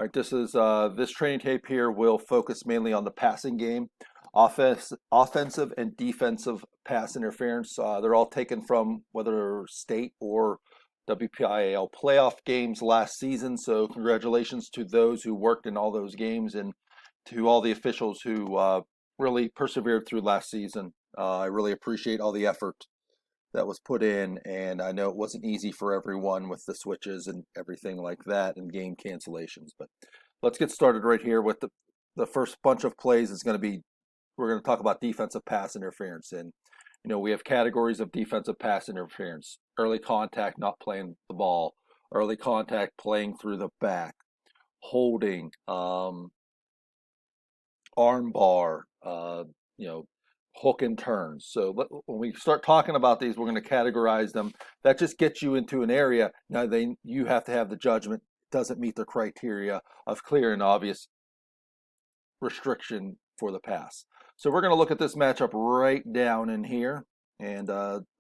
All right, this training tape here will focus mainly on the passing game, offensive and defensive pass interference. They're all taken from whether state or WPIAL playoff games last season. So congratulations to those who worked in all those games and to all the officials who really persevered through last season. I really appreciate all the effort that was put in, and I know it wasn't easy for everyone with the switches and everything like that and game cancellations. But let's get started right here with the first bunch of plays is going to be, we're going to talk about defensive pass interference. And, we have categories of defensive pass interference: early contact, not playing the ball; early contact, playing through the back; holding, arm bar, hook and turns. So when we start talking about these, we're going to categorize them. That just gets you into an area. Now you have to have the judgment. Doesn't meet the criteria of clear and obvious restriction for the pass. So we're going to look at this matchup right down in here. And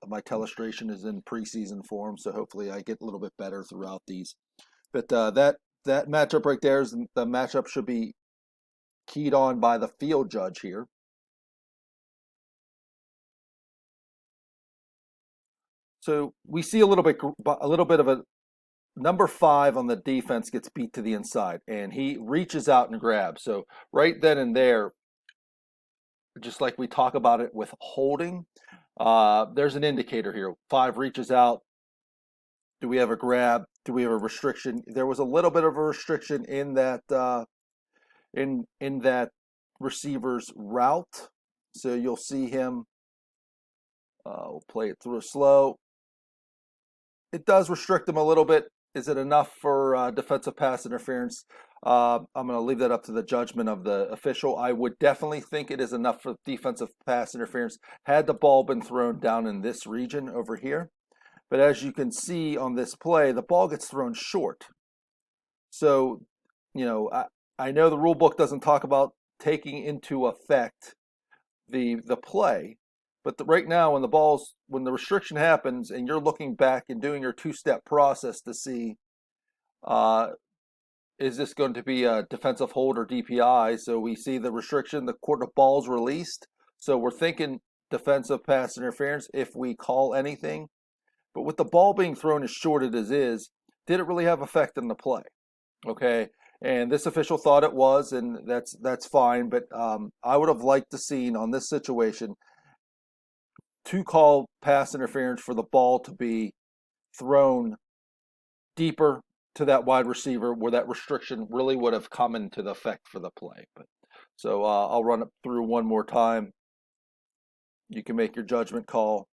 my telestration is in preseason form, so hopefully I get a little bit better throughout these. But that matchup right there is the matchup should be keyed on by the field judge here. So we see a little bit of a number 5 on the defense gets beat to the inside, and he reaches out and grabs. So right then and there, just like we talk about it with holding, there's an indicator here. 5 reaches out. Do we have a grab? Do we have a restriction? There was a little bit of a restriction in that in that receiver's route. So you'll see him. We'll play it through slow. It does restrict him a little bit. Is it enough for defensive pass interference? I'm going to leave that up to the judgment of the official. I would definitely think it is enough for defensive pass interference had the ball been thrown down in this region over here. But as you can see on this play, the ball gets thrown short. So, I know the rule book doesn't talk about taking into effect the play, but right now when the restriction happens and you're looking back and doing your two-step process to see is this going to be a defensive hold or DPI? So we see the restriction, the ball's released. So we're thinking defensive pass interference if we call anything. But with the ball being thrown as short as it is, did it really have effect in the play? Okay. And this official thought it was, and that's fine. But I would have liked to seen on this situation to call pass interference for the ball to be thrown deeper to that wide receiver where that restriction really would have come into the effect for the play. But so I'll run it through one more time. You can make your judgment call.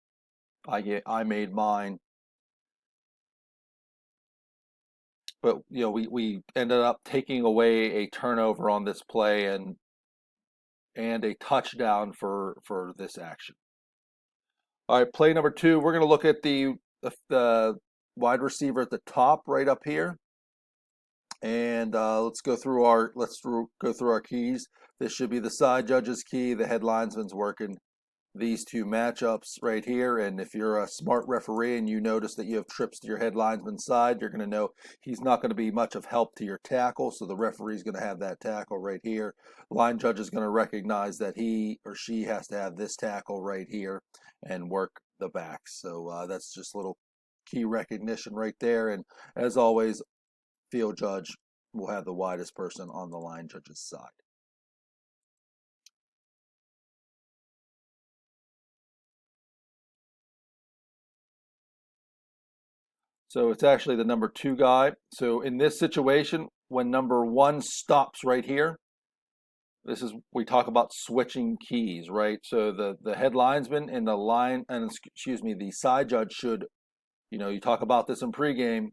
I made mine. But we ended up taking away a turnover on this play and a touchdown for this action. All right, play number 2. We're going to look at the wide receiver at the top right up here, and let's go through our keys. This should be the side judge's key. The head linesman's working these two matchups right here, and if you're a smart referee and you notice that you have trips to your head linesman's side, you're going to know he's not going to be much of help to your tackle, so the referee's going to have that tackle right here. Line judge is going to recognize that he or she has to have this tackle right here and work the back. So that's just a little key recognition right there, and as always, field judge will have the widest person on the line judge's side. So it's actually the number 2 guy. So in this situation, when number 1 stops right here, we talk about switching keys, right? So the head linesman and the side judge should, you talk about this in pregame.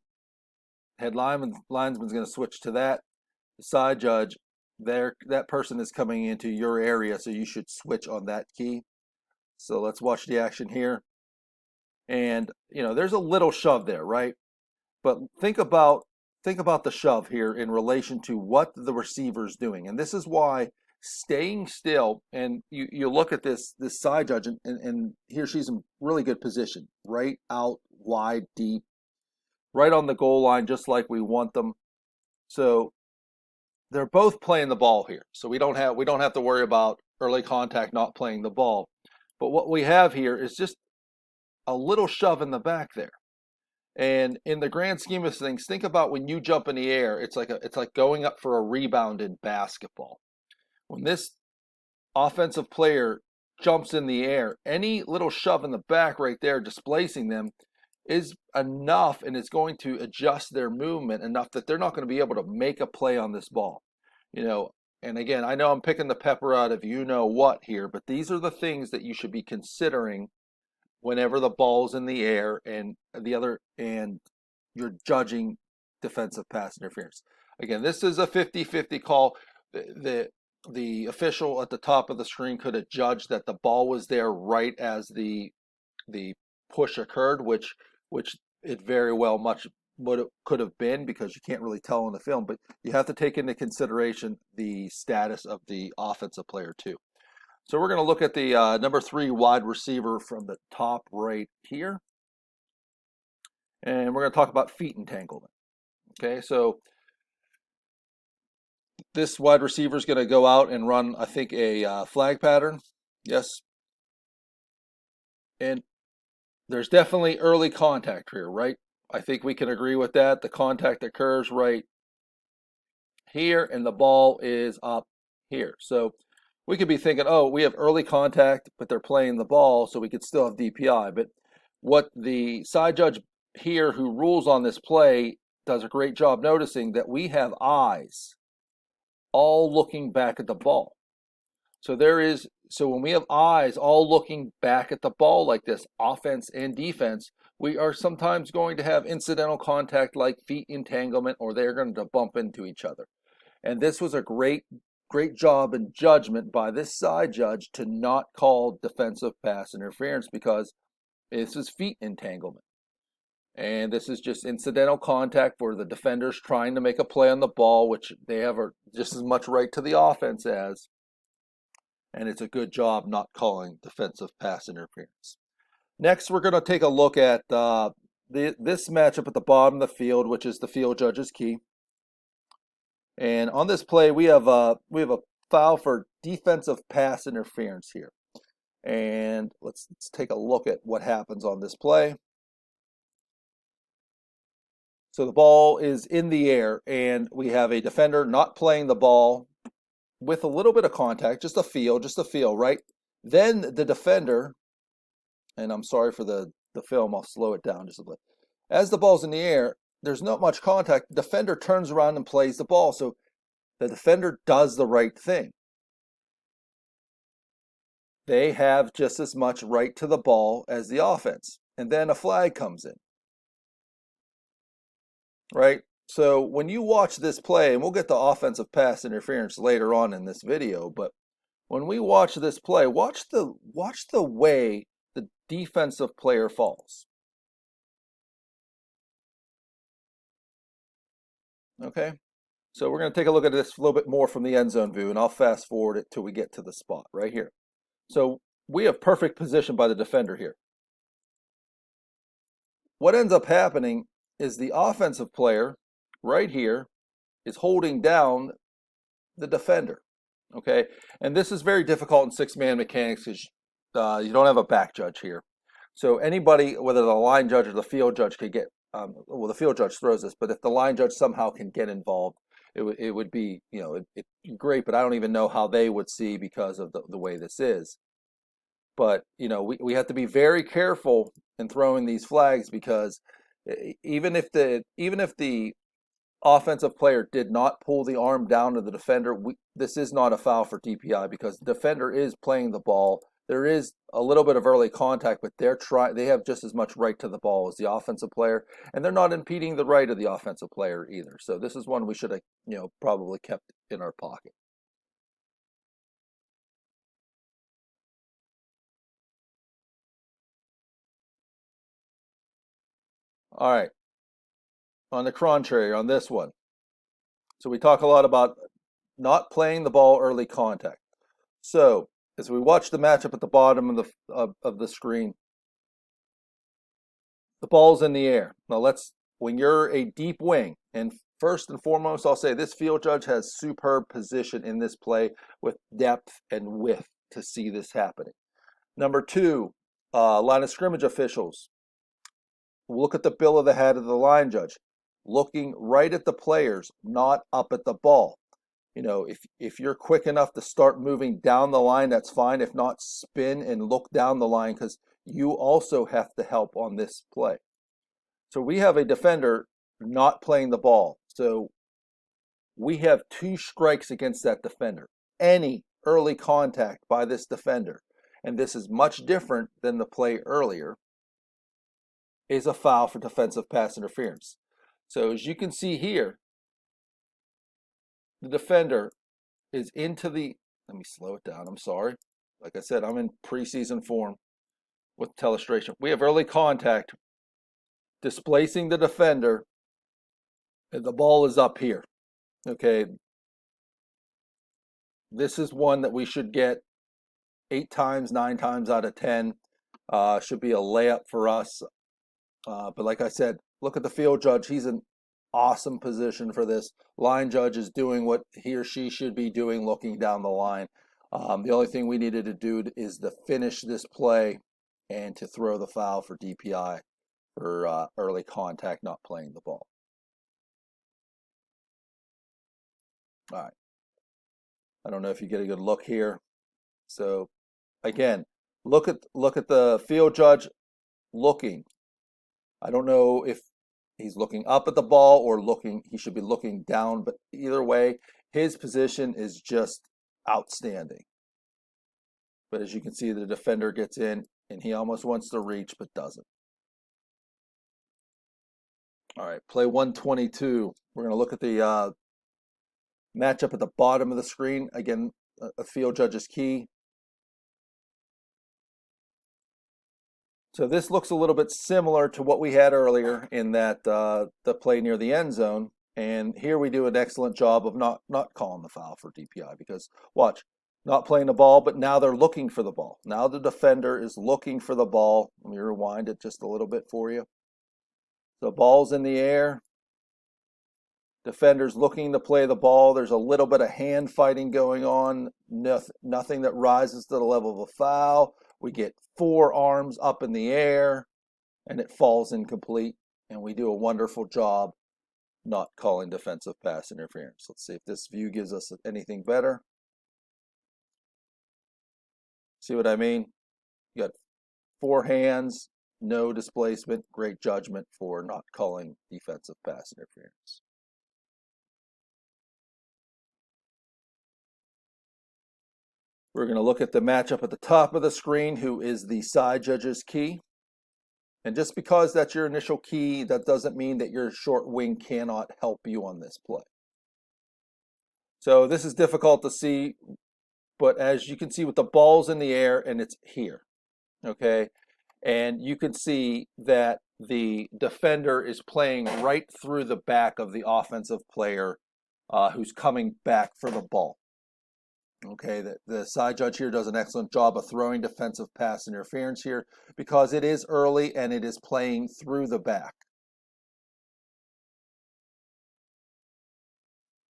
Head linesman's going to switch to that. The side judge, that person is coming into your area, so you should switch on that key. So let's watch the action here. And there's a little shove there, right? But think about the shove here in relation to what the receiver's doing. And this is why staying still, and you look at this side judge, and here she's in really good position, right out wide, deep, right on the goal line, just like we want them. So they're both playing the ball here, so we don't have to worry about early contact not playing the ball. But what we have here is just a little shove in the back there. And in the grand scheme of things, think about when you jump in the air, it's like going up for a rebound in basketball. When this offensive player jumps in the air, any little shove in the back right there displacing them is enough, and it's going to adjust their movement enough that they're not going to be able to make a play on this ball. And again, I know I'm picking the pepper out of you know what here, but these are the things that you should be considering whenever the ball's in the air and you're judging defensive pass interference. Again, this is a 50-50 call. The official at the top of the screen could have judged that the ball was there right as the push occurred, which it very well much what it could have been, because you can't really tell in the film, but you have to take into consideration the status of the offensive player too. So we're going to look at the number 3 wide receiver from the top right here. And we're going to talk about feet entanglement. Okay, so this wide receiver is going to go out and run, I think, a flag pattern. Yes. And there's definitely early contact here, right? I think we can agree with that. The contact occurs right here, and the ball is up here. So we could be thinking, oh, we have early contact, but they're playing the ball, so we could still have DPI. But what the side judge here who rules on this play does a great job noticing that we have eyes all looking back at the ball. So when we have eyes all looking back at the ball like this, offense and defense, we are sometimes going to have incidental contact like feet entanglement, or they're going to bump into each other. And this was a great job and judgment by this side judge to not call defensive pass interference, because this is feet entanglement. And this is just incidental contact where the defender's trying to make a play on the ball, which they have just as much right to the offense as. And it's a good job not calling defensive pass interference. Next, we're going to take a look at this matchup at the bottom of the field, which is the field judge's key. And on this play, we have a foul for defensive pass interference here. And let's take a look at what happens on this play. So the ball is in the air, and we have a defender not playing the ball with a little bit of contact, just a feel, right? Then the defender, and I'm sorry for the film, I'll slow it down just a bit. As the ball's in the air, there's not much contact. The defender turns around and plays the ball. So the defender does the right thing. They have just as much right to the ball as the offense. And then a flag comes in. Right? So when you watch this play, and we'll get the offensive pass interference later on in this video, but when we watch this play, watch the way the defensive player falls. Okay? So we're going to take a look at this a little bit more from the end zone view, and I'll fast forward it till we get to the spot right here. So we have perfect position by the defender here. What ends up happening is the offensive player right here is holding down the defender. Okay, and this is very difficult in 6-man mechanics because you don't have a back judge here. So anybody, whether the line judge or the field judge, could get, well, the field judge throws this, but if the line judge somehow can get involved, it would be, it's great, but I don't even know how they would see because of the way this is. But, we have to be very careful in throwing these flags, because even if the offensive player did not pull the arm down to the defender, this is not a foul for DPI, because the defender is playing the ball. There is a little bit of early contact, but they have just as much right to the ball as the offensive player, and they're not impeding the right of the offensive player either. So this is one we should have, probably kept in our pocket. All right. On the contrary, on this one, so we talk a lot about not playing the ball early contact. So as we watch the matchup at the bottom of the screen, the ball's in the air. Now when you're a deep wing, and first and foremost, I'll say this field judge has superb position in this play with depth and width to see this happening. Number two, line of scrimmage officials. Look at the bill of the head of the line judge, looking right at the players, not up at the ball. You know, if you're quick enough to start moving down the line, that's fine. If not, spin and look down the line because you also have to help on this play. So we have a defender not playing the ball. So we have 2 strikes against that defender. Any early contact by this defender, and this is much different than the play earlier, is a foul for defensive pass interference. So as you can see here, the defender is into the, let me slow it down, I'm sorry. Like I said, I'm in preseason form with telestration. We have early contact, displacing the defender, and the ball is up here. Okay, this is one that we should get 8 times, 9 times out of 10. Should be a layup for us. But like I said, look at the field judge. He's in awesome position for this. Line judge is doing what he or she should be doing, looking down the line. The only thing we needed to do is to finish this play and to throw the foul for DPI for early contact, not playing the ball. All right. I don't know if you get a good look here. So again, look at the field judge looking. I don't know if he's looking up at the ball or he should be looking down, but either way, his position is just outstanding. But as you can see, the defender gets in and he almost wants to reach but doesn't. All right, play 122. We're going to look at the matchup at the bottom of the screen. Again, a field judge's key. So this looks a little bit similar to what we had earlier in that the play near the end zone. And here we do an excellent job of not calling the foul for DPI because, watch, not playing the ball, but now they're looking for the ball. Now the defender is looking for the ball. Let me rewind it just a little bit for you. The ball's in the air. Defender's looking to play the ball. There's a little bit of hand fighting going on. Nothing that rises to the level of a foul. We get 4 arms up in the air, and it falls incomplete. And we do a wonderful job not calling defensive pass interference. Let's see if this view gives us anything better. See what I mean? You got 4 hands, no displacement, great judgment for not calling defensive pass interference. We're going to look at the matchup at the top of the screen, who is the side judge's key. And just because that's your initial key, that doesn't mean that your short wing cannot help you on this play. So this is difficult to see, but as you can see with the ball's in the air and it's here, okay? And you can see that the defender is playing right through the back of the offensive player who's coming back for the ball. Okay, the side judge here does an excellent job of throwing defensive pass interference here because it is early and it is playing through the back.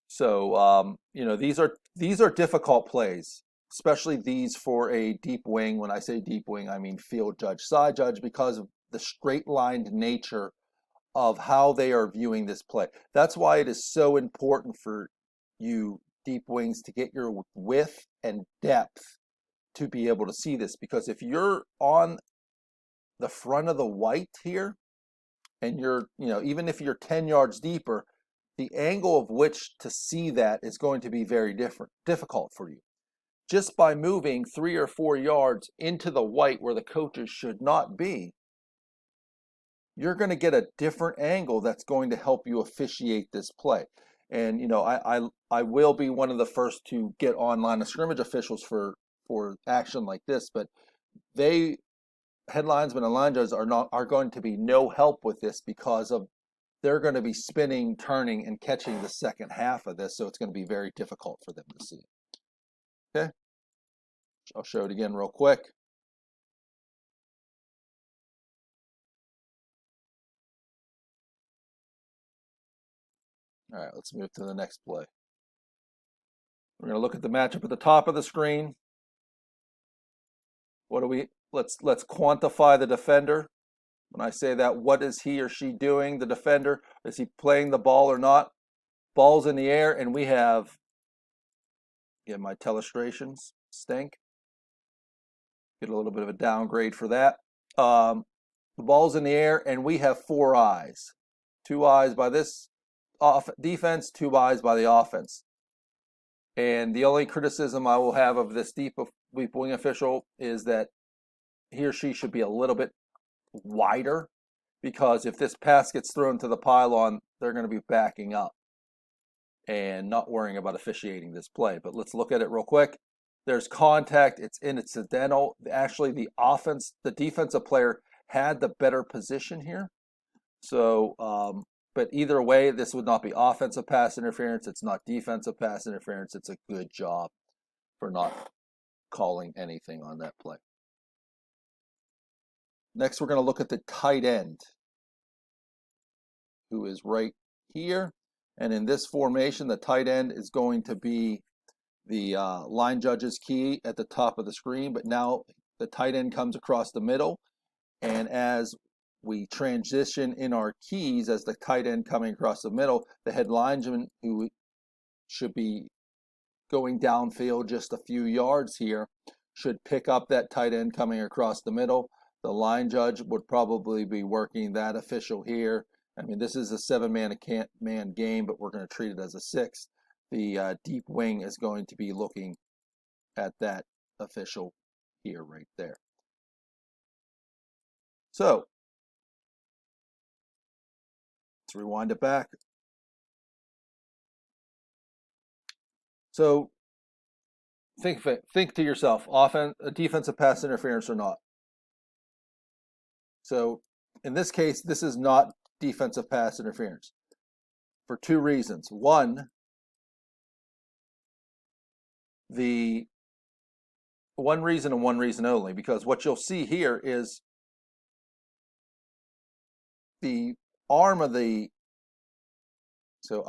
So you know, these are difficult plays, especially these for a deep wing. When I say deep wing, I mean field judge, side judge, because of the straight-lined nature of how they are viewing this play. That's why it is so important for you deep wings to get your width and depth to be able to see this, because if you're on the front of the white here and you're, you know, even if you're 10 yards deeper, the angle of which to see that is going to be very difficult for you. Just by moving 3 or 4 yards into the white where the coaches should not be, you're going to get a different angle that's going to help you officiate this play. And you know, I will be one of the first to get on line of scrimmage officials for action like this, but head linesmen and line judges are going to be no help with this because of they're going to be spinning, turning, and catching the second half of this, so it's going to be very difficult for them to see. Okay, I'll show it again real quick. All right, let's move to the next play. We're going to look at the matchup at the top of the screen. What do we, let's quantify the defender. When I say that, what is he or she doing, the defender? Is he playing the ball or not? Ball's in the air, and we have, get my telestrations stink. Get a little bit of a downgrade for that. The ball's in the air, and we have 4 eyes. 2 eyes by this defense, 2 eyes by the offense. And the only criticism I will have of this deep wing official is that he or she should be a little bit wider, because if this pass gets thrown to the pylon, they're going to be backing up and not worrying about officiating this play. But let's look at it real quick. There's contact. It's incidental. Actually, the defensive player had the better position here. So, but either way, this would not be offensive pass interference. It's not defensive pass interference. It's a good job for not calling anything on that play. Next, we're going to look at the tight end, who is right here. And in this formation, the tight end is going to be the line judge's key at the top of the screen. But now the tight end comes across the middle. And as we transition in our keys, as the tight end coming across the middle, the head lineman, who should be going downfield just a few yards here, should pick up that tight end coming across the middle. The line judge would probably be working that official here. I mean, this is a 7-man game, but we're going to treat it as a 6. The deep wing is going to be looking at that official here, right there. So let's rewind it back. So think to yourself, defensive pass interference or not. So in this case, this is not defensive pass interference for 2 reasons. One reason and one reason only, because what you'll see here is the arm of the, so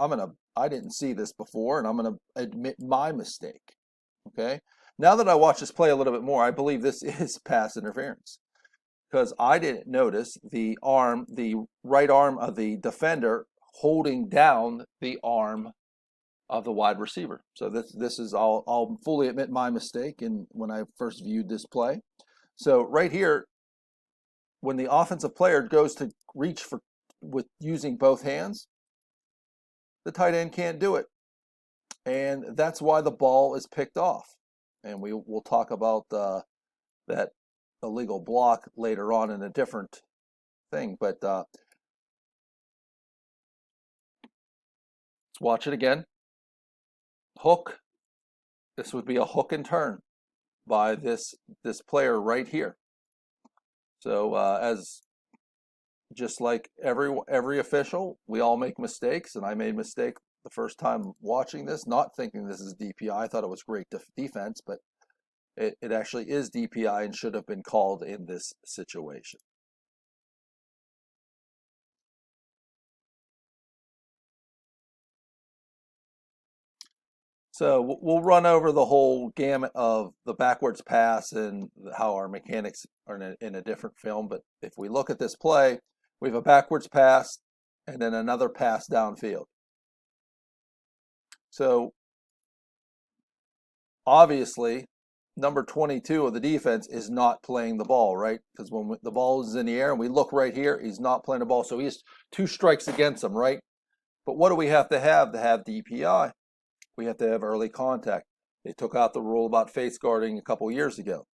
I didn't see this before, and I'm going to admit my mistake. Okay. Now that I watch this play a little bit more, I believe this is pass interference, because I didn't notice the right arm of the defender holding down the arm of the wide receiver. So this is I'll fully admit my mistake in when I first viewed this play. So right here, when the offensive player goes to reach with using both hands, the tight end can't do it. And that's why the ball is picked off. And we'll talk about that illegal block later on in a different thing. But let's watch it again. Hook. This would be a hook and turn by this player right here. So as just like every official, we all make mistakes, and I made a mistake the first time watching this, not thinking this is DPI. I thought it was great defense, but it actually is DPI and should have been called in this situation. So we'll run over the whole gamut of the backwards pass and how our mechanics are in a different film. But if we look at this play, we have a backwards pass and then another pass downfield. So obviously, number 22 of the defense is not playing the ball, right? Because when the ball is in the air and we look right here, he's not playing the ball. So he has 2 strikes against him, right? But what do we have to have DPI? We have to have early contact. They took out the rule about face guarding a couple years ago.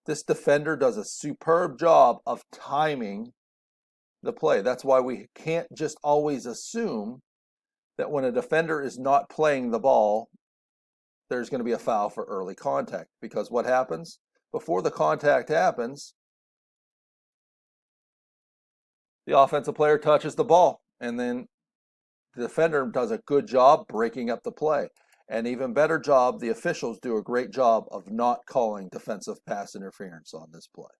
This defender does a superb job of timing the play. That's why we can't just always assume that when a defender is not playing the ball, there's going to be a foul for early contact. Because what happens? Before the contact happens, the offensive player touches the ball, and then the defender does a good job breaking up the play. And even better job, the officials do a great job of not calling defensive pass interference on this play.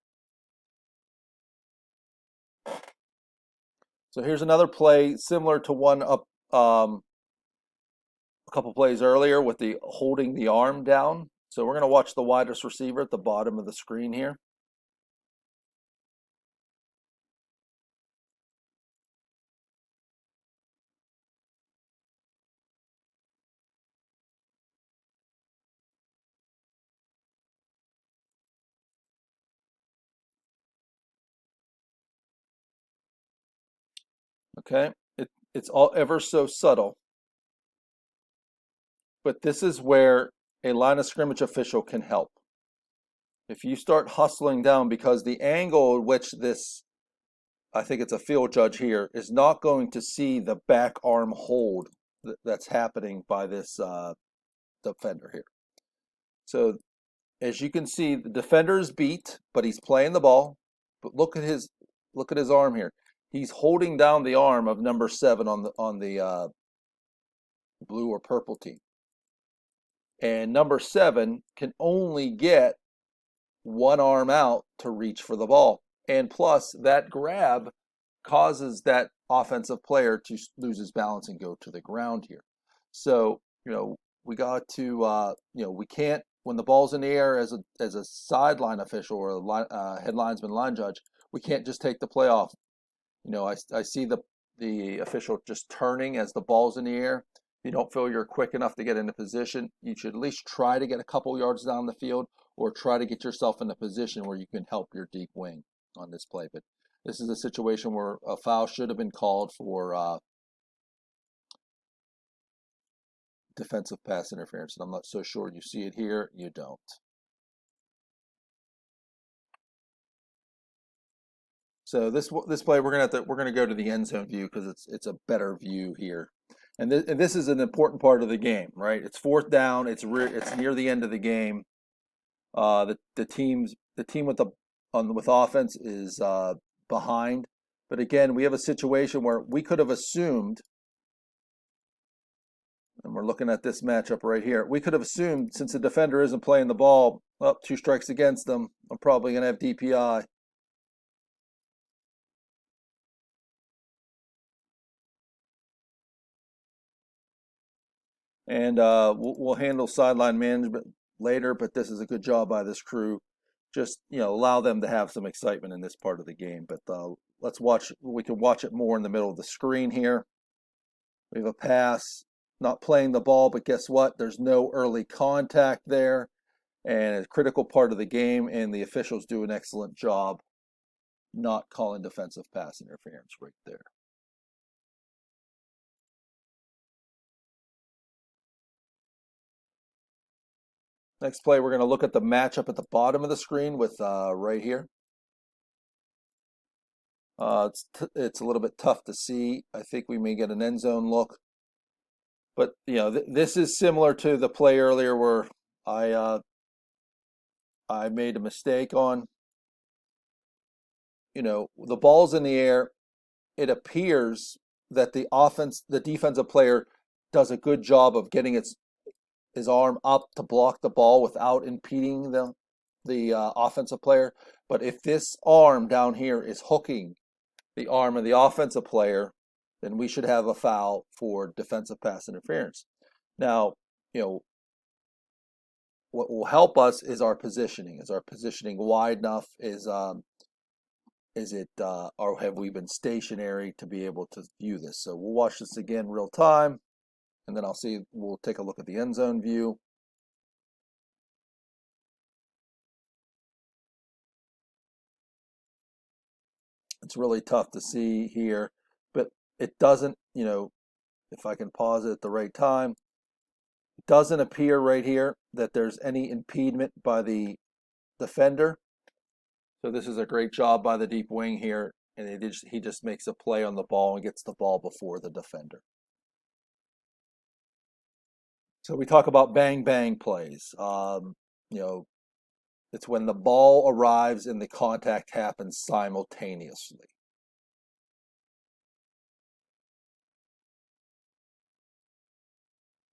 So here's another play similar to one up couple plays earlier with the holding the arm down. So we're going to watch the widest receiver at the bottom of the screen here. Okay, it's all ever so subtle, but this is where a line of scrimmage official can help. If you start hustling down, because the angle at which this, I think it's a field judge here, is not going to see the back arm hold that's happening by this defender here. So as you can see, the defender is beat, but he's playing the ball. But look at his arm here. He's holding down the arm of number 7 on the blue or purple team. And number 7 can only get one arm out to reach for the ball. And plus, that grab causes that offensive player to lose his balance and go to the ground here. So, we got to, we can't, when the ball's in the air as a sideline official or a head linesman, line judge, we can't just take the play off. I see the official just turning as the ball's in the air. If you don't feel you're quick enough to get into position, you should at least try to get a couple yards down the field or try to get yourself in a position where you can help your deep wing on this play. But this is a situation where a foul should have been called for defensive pass interference. And I'm not so sure you see it here. You don't. So this play we're gonna go to the end zone view because it's a better view here, and this is an important part of the game, right? It's 4th down. It's near the end of the game. The team with offense is behind, but again we have a situation where we could have assumed, and we're looking at this matchup right here. We could have assumed since the defender isn't playing the ball, 2 strikes against them, I'm probably gonna have DPI. And we'll handle sideline management later, but this is a good job by this crew. Just, allow them to have some excitement in this part of the game. But let's watch. We can watch it more in the middle of the screen here. We have a pass, not playing the ball, but guess what? There's no early contact there, and a critical part of the game, and the officials do an excellent job not calling defensive pass interference right there. Next play, we're going to look at the matchup at the bottom of the screen with right here. It's a little bit tough to see. I think we may get an end zone look. But, this is similar to the play earlier where I made a mistake on. The ball's in the air. It appears that the defensive player does a good job of getting his arm up to block the ball without impeding the offensive player. But if this arm down here is hooking the arm of the offensive player, then we should have a foul for defensive pass interference. Now, what will help us is our positioning. Is our positioning wide enough? Or have we been stationary to be able to view this? So we'll watch this again real time, and then we'll take a look at the end zone view. It's really tough to see here, but it doesn't, if I can pause it at the right time, it doesn't appear right here that there's any impediment by the defender. So this is a great job by the deep wing here, and he just makes a play on the ball and gets the ball before the defender. So we talk about bang bang plays. It's when the ball arrives and the contact happens simultaneously.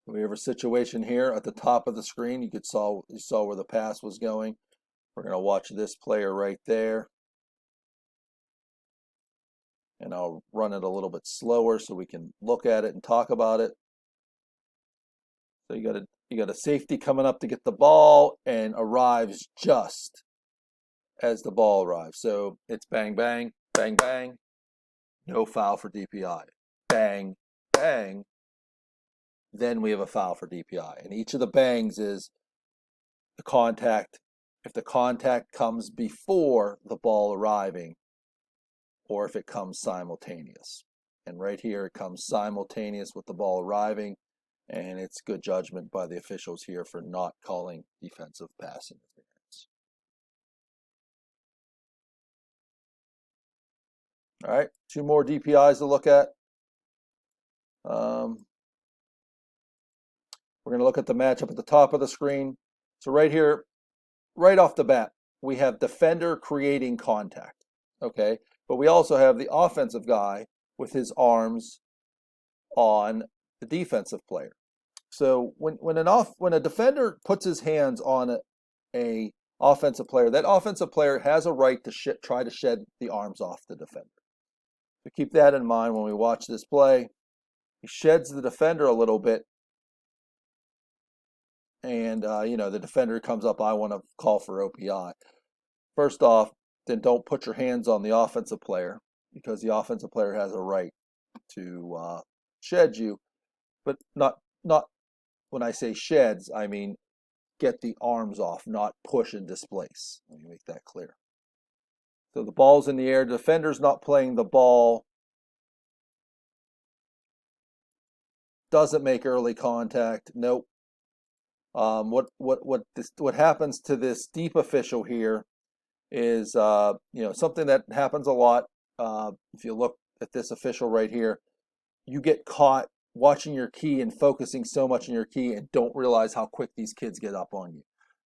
We have a situation here at the top of the screen. You saw where the pass was going. We're going to watch this player right there. And I'll run it a little bit slower so we can look at it and talk about it. So you got a safety coming up to get the ball and arrives just as the ball arrives. So it's bang, bang, bang, bang, no foul for DPI. Bang, bang, then we have a foul for DPI. And each of the bangs is the contact. If the contact comes before the ball arriving, or if it comes simultaneous. And right here, it comes simultaneous with the ball arriving, and it's good judgment by the officials here for not calling defensive pass interference. All right, two more DPIs to look at. We're going to look at the matchup at the top of the screen. So right here, right off the bat, we have defender creating contact, okay? But we also have the offensive guy with his arms on the defensive player. So when a defender puts his hands on a offensive player, that offensive player has a right to try to shed the arms off the defender. So keep that in mind when we watch this play. He sheds the defender a little bit, and the defender comes up, I want to call for OPI. First off, then don't put your hands on the offensive player, because the offensive player has a right to shed you, but not when I say sheds, I mean get the arms off, not push and displace. Let me make that clear. So the ball's in the air, the defender's not playing the ball, doesn't make early contact. Nope. What happens to this deep official here is something that happens a lot. If you look at this official right here, you get caught watching your key and focusing so much on your key and don't realize how quick these kids get up on you.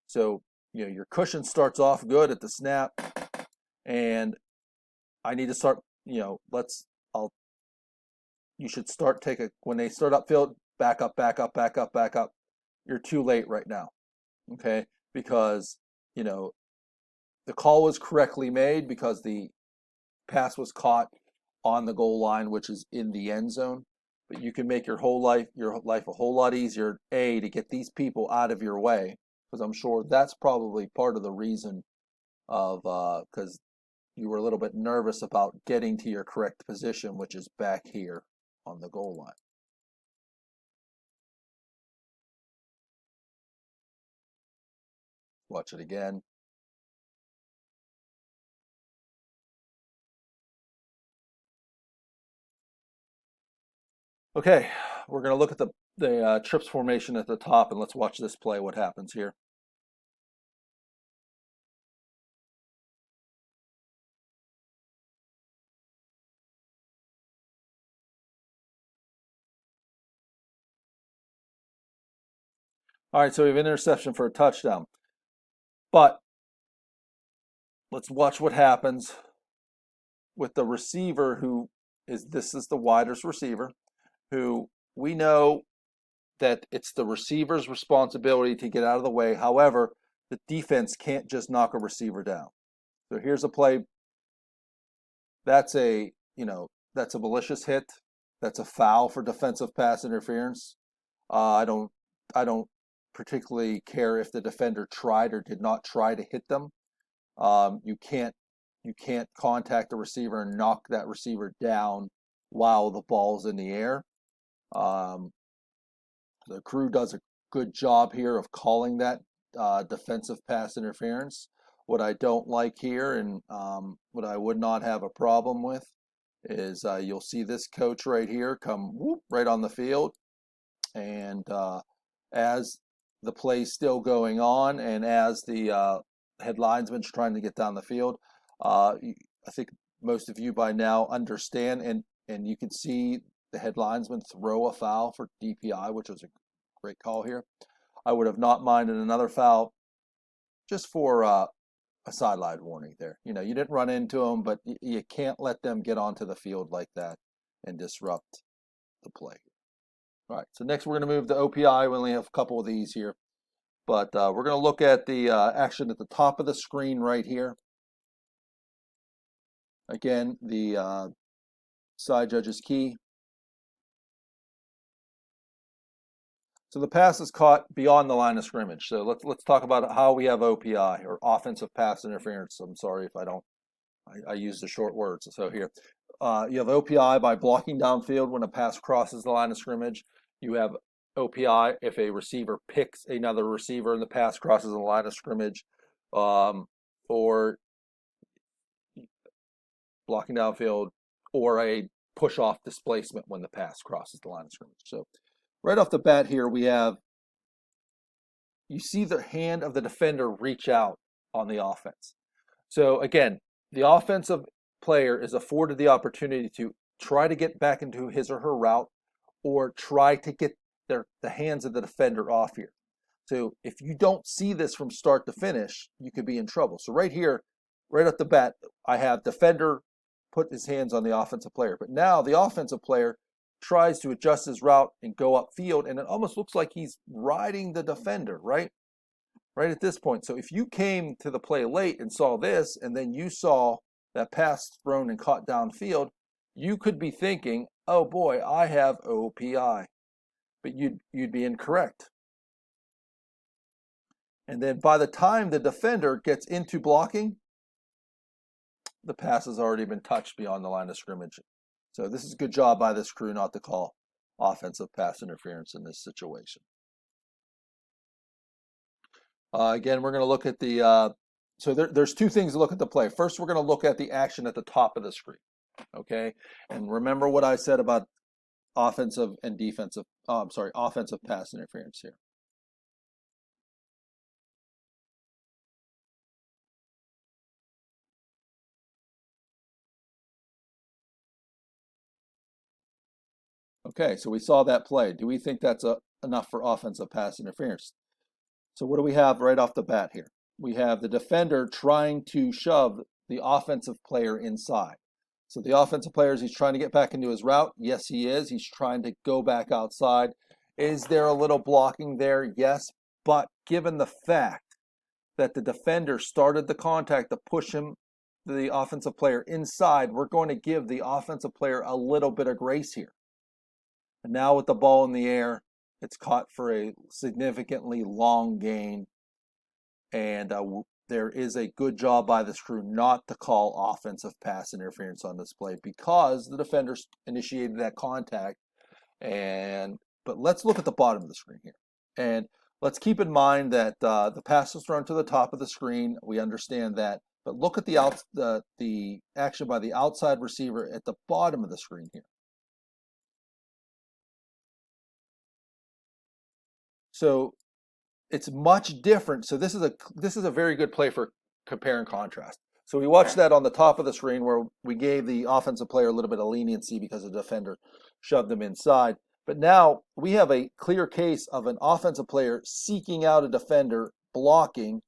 So your cushion starts off good at the snap, and I need to start. You should start when they start upfield, back up, back up, back up, back up. You're too late right now, okay? Because the call was correctly made because the pass was caught on the goal line, which is in the end zone. But you can make your life a whole lot easier, to get these people out of your way, because I'm sure that's probably part of the reason of because you were a little bit nervous about getting to your correct position, which is back here on the goal line. Watch it again. Okay, we're going to look at the trips formation at the top, and let's watch this play, what happens here. All right, so we have an interception for a touchdown. But let's watch what happens with the receiver this is the widest receiver, who we know that it's the receiver's responsibility to get out of the way. However, the defense can't just knock a receiver down. So here's a play. That's a malicious hit. That's a foul for defensive pass interference. I don't particularly care if the defender tried or did not try to hit them. You can't contact the receiver and knock that receiver down while the ball's in the air. The crew does a good job here of calling that defensive pass interference. What I don't like here, and what I would not have a problem with, is you'll see this coach right here come right on the field, and as the play's still going on, and as the head linesman's trying to get down the field, I think most of you by now understand, and you can see the head linesman throw a foul for DPI, which was a great call here. I would have not minded another foul just for a sideline warning there. You didn't run into them, but you can't let them get onto the field like that and disrupt the play. All right, so next we're going to move to OPI. We only have a couple of these here, but we're going to look at the action at the top of the screen right here. Again, the side judge's key. So the pass is caught beyond the line of scrimmage. So let's talk about how we have OPI, or offensive pass interference. I'm sorry if I use the short words. So here, you have OPI by blocking downfield when a pass crosses the line of scrimmage. You have OPI if a receiver picks another receiver and the pass crosses the line of scrimmage, or blocking downfield, or a push-off displacement when the pass crosses the line of scrimmage. So right off the bat here, you see the hand of the defender reach out on the offense. So again, the offensive player is afforded the opportunity to try to get back into his or her route, or try to get the hands of the defender off here. So if you don't see this from start to finish, you could be in trouble. So right here, right off the bat, I have defender put his hands on the offensive player. But now the offensive player tries to adjust his route and go upfield, and it almost looks like he's riding the defender, right? Right at this point. So if you came to the play late and saw this, and then you saw that pass thrown and caught downfield, you could be thinking, oh boy, I have OPI. But you'd be incorrect. And then by the time the defender gets into blocking, the pass has already been touched beyond the line of scrimmage. So this is a good job by this crew not to call offensive pass interference in this situation. Again, we're going to look at the, so there's two things to look at the play. First, we're going to look at the action at the top of the screen, okay? And remember what I said about offensive and defensive, offensive pass interference here. Okay, so we saw that play. Do we think that's enough for offensive pass interference? So what do we have right off the bat here? We have the defender trying to shove the offensive player inside. So the offensive player, he's trying to get back into his route. Yes, he is. He's trying to go back outside. Is there a little blocking there? Yes. But given the fact that the defender started the contact to push the offensive player inside, we're going to give the offensive player a little bit of grace here. And now with the ball in the air, it's caught for a significantly long gain. And there is a good job by this crew not to call offensive pass interference on this play because the defender initiated that contact. But let's look at the bottom of the screen here. And let's keep in mind that the pass was thrown to the top of the screen. We understand that. But look at the action by the outside receiver at the bottom of the screen here. So it's much different. So this is a very good play for compare and contrast. So we watched that on the top of the screen where we gave the offensive player a little bit of leniency because the defender shoved them inside. But now we have a clear case of an offensive player seeking out a defender, blocking,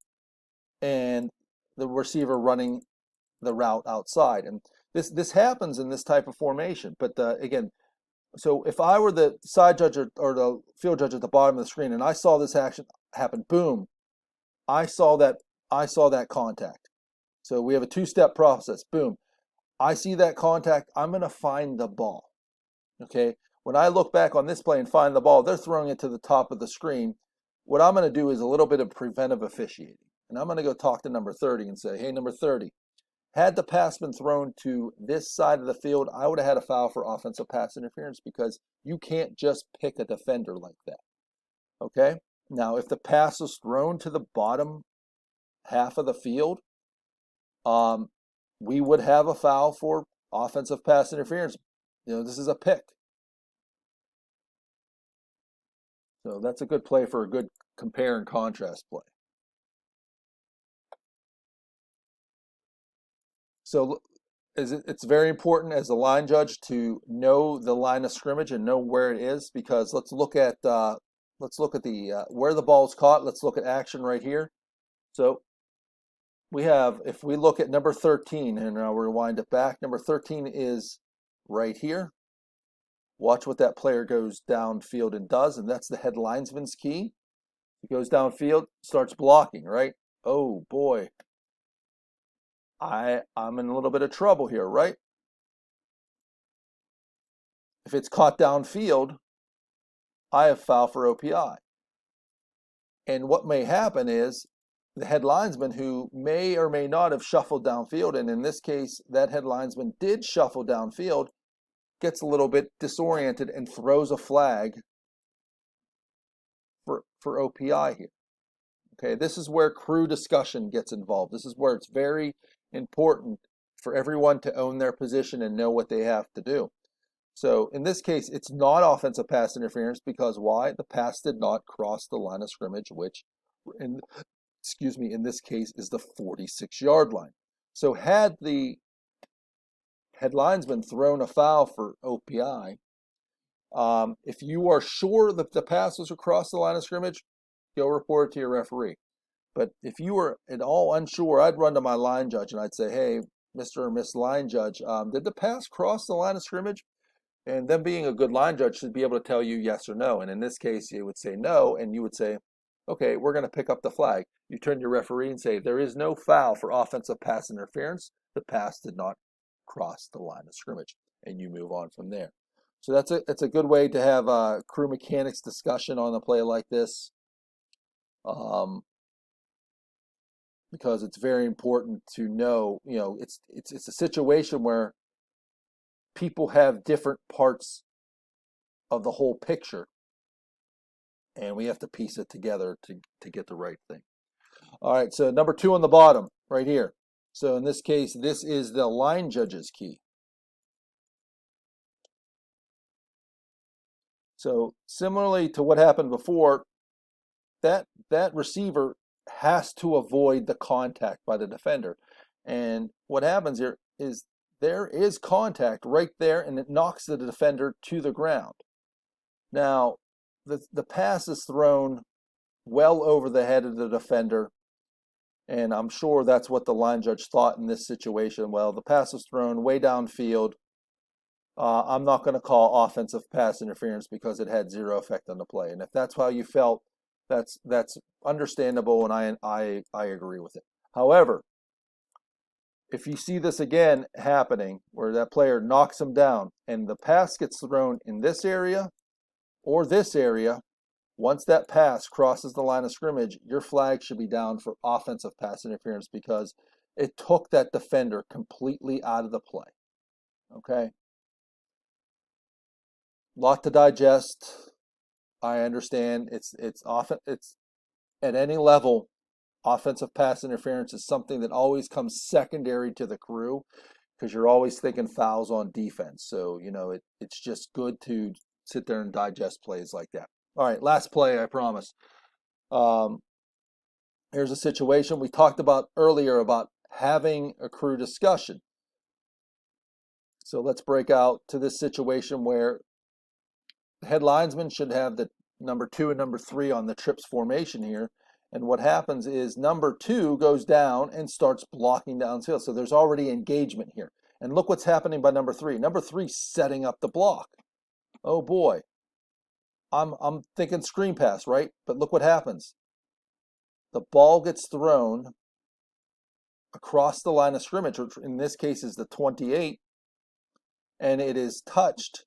and the receiver running the route outside. And this happens in this type of formation. But again, so if I were the side judge or the field judge at the bottom of the screen and I saw this action happen, boom, I saw that contact. So we have a two-step process. Boom, I see that contact. I'm going to find the ball. Okay, when I look back on this play and find the ball, they're throwing it to the top of the screen. What I'm going to do is a little bit of preventive officiating. And I'm going to go talk to number 30 and say, hey, number 30, had the pass been thrown to this side of the field, I would have had a foul for offensive pass interference because you can't just pick a defender like that. Okay? Now, if the pass was thrown to the bottom half of the field, we would have a foul for offensive pass interference. This is a pick. So that's a good play for a good compare and contrast play. So it's very important as a line judge to know the line of scrimmage and know where it is, because let's look at where the ball's caught. Let's look at action right here. So if we look at number 13, and I'll rewind it back, number 13 is right here. Watch what that player goes downfield and does, and that's the head linesman's key. He goes downfield, starts blocking, right? Oh boy. I'm in a little bit of trouble here, right? If it's caught downfield, I have fouled for OPI. And what may happen is the head linesman, who may or may not have shuffled downfield, and in this case, that head linesman did shuffle downfield, gets a little bit disoriented and throws a flag for OPI here. Okay, this is where crew discussion gets involved. This is where it's very important for everyone to own their position and know what they have to do. So in this case, it's not offensive pass interference because why? The pass did not cross the line of scrimmage, which, in this case, is the 46-yard line. So had the head linesman thrown a foul for OPI, if you are sure that the pass was across the line of scrimmage, go report it to your referee. But if you were at all unsure, I'd run to my line judge and I'd say, hey, Mr. or Miss Line Judge, did the pass cross the line of scrimmage? And them being a good line judge should be able to tell you yes or no. And in this case, you would say no, and you would say, okay, we're going to pick up the flag. You turn to your referee and say, there is no foul for offensive pass interference. The pass did not cross the line of scrimmage, and you move on from there. So that's a good way to have a crew mechanics discussion on a play like this, because it's very important to know, it's a situation where people have different parts of the whole picture, and we have to piece it together to get the right thing. All right, so number 2 on the bottom, right here. So in this case, this is the line judge's key. So similarly to what happened before, that receiver has to avoid the contact by the defender. And what happens here is there is contact right there, and it knocks the defender to the ground. Now, the pass is thrown well over the head of the defender, and I'm sure that's what the line judge thought in this situation. Well, the pass was thrown way downfield. I'm not going to call offensive pass interference because it had zero effect on the play. And if that's how you felt, that's understandable, and I agree with it. However, if you see this again happening, where that player knocks him down and the pass gets thrown in this area or this area, once that pass crosses the line of scrimmage, your flag should be down for offensive pass interference because it took that defender completely out of the play. Okay? Lot to digest. I understand. It's at any level, offensive pass interference is something that always comes secondary to the crew because you're always thinking fouls on defense. So, it's just good to sit there and digest plays like that. All right, last play, I promise. Here's a situation we talked about earlier about having a crew discussion. So let's break out to this situation where the head linesman should have the number 2 and number 3 on the trips formation here. And what happens is number 2 goes down and starts blocking downfield. So there's already engagement here. And look what's happening by number 3. Number 3 setting up the block. Oh boy. I'm thinking screen pass, right? But look what happens. The ball gets thrown across the line of scrimmage, which in this case is the 28, and it is touched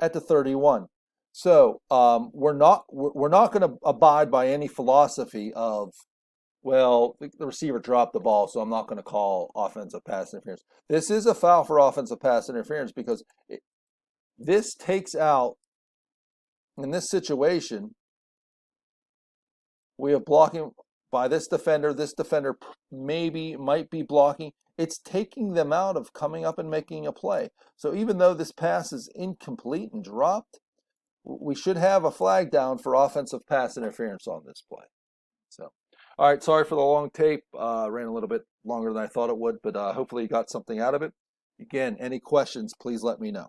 at the 31. So we're not going to abide by any philosophy of, well, the receiver dropped the ball, so I'm not going to call offensive pass interference. This is a foul for offensive pass interference because this takes out, in this situation, we have blocking by this defender. This defender might be blocking. It's taking them out of coming up and making a play. So even though this pass is incomplete and dropped, we should have a flag down for offensive pass interference on this play. So, all right, sorry for the long tape. Ran a little bit longer than I thought it would, but hopefully you got something out of it. Again, any questions, please let me know.